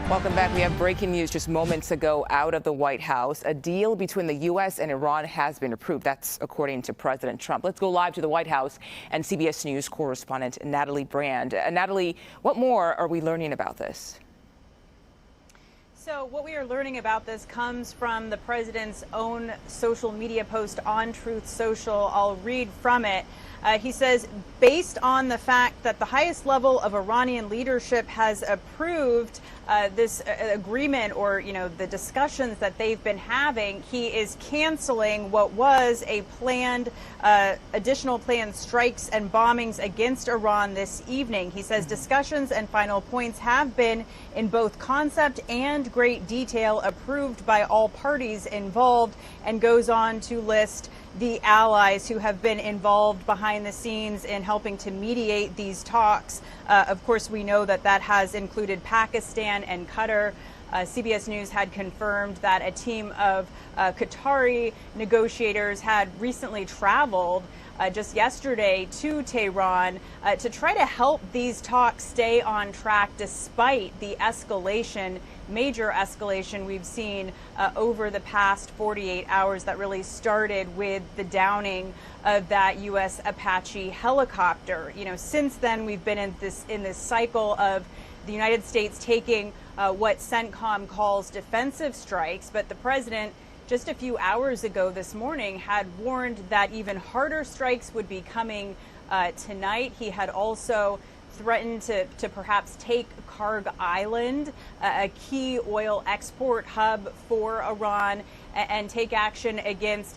Welcome back. We have breaking news just moments ago out of the White House. A deal between the U.S. and Iran has been approved. That's according to President Trump. Let's go live to the White House and CBS News correspondent Natalie Brand. Natalie, what more are we learning about this? So what we are learning about this comes from the president's own social media post on Truth Social. I'll read from it. He says, based on the fact that the highest level of Iranian leadership has approved this agreement, or, the discussions that they've been having, he is canceling what was a planned, additional planned strikes and bombings against Iran this evening. He says discussions and final points have been, in both concept and great detail, approved by all parties involved, and goes on to list the allies who have been involved behind the scenes in helping to mediate these talks. Of course, we know that that has included Pakistan and Qatar. CBS News had confirmed that a team of Qatari negotiators had recently traveled just yesterday to Tehran to try to help these talks stay on track despite the major escalation we've seen over the past 48 hours that really started with the downing of that U.S. Apache helicopter. Since then we've been in this cycle of the United States taking what CENTCOM calls defensive strikes, but the president just a few hours ago this morning had warned that even harder strikes would be coming tonight. He had also threatened to perhaps take Karg Island, a key oil export hub for Iran, and take action against,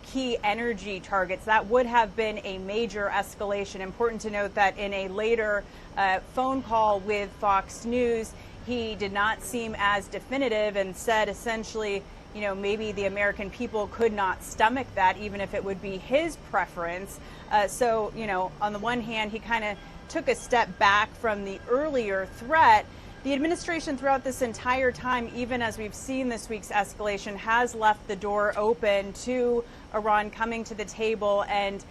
key energy targets. That would have been a major escalation. Important to note that in a later phone call with Fox News, he did not seem as definitive and said essentially, maybe the American people could not stomach that, even if it would be his preference. So, on the one hand, he kind of took a step back from the earlier threat. The administration throughout this entire time, even as we've seen this week's escalation, has left the door open to Iran coming to the table and,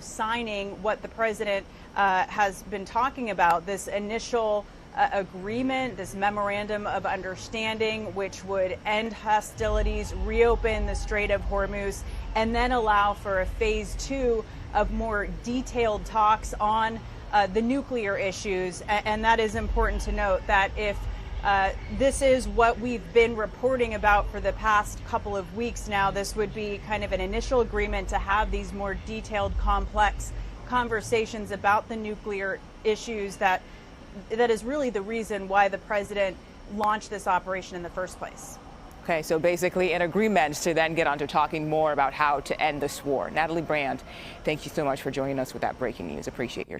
signing what the president has been talking about, this initial agreement, this memorandum of understanding, which would end hostilities, reopen the Strait of Hormuz, and then allow for a phase 2 of more detailed talks on the nuclear issues. And that is important to note, that if this is what we've been reporting about for the past couple of weeks now, this would be kind of an initial agreement to have these more detailed, complex conversations about the nuclear issues that is really the reason why the president launched this operation in the first place. Okay, so basically an agreement to then get on to talking more about how to end this war. Natalie Brand, thank you so much for joining us with that breaking news. Appreciate your time.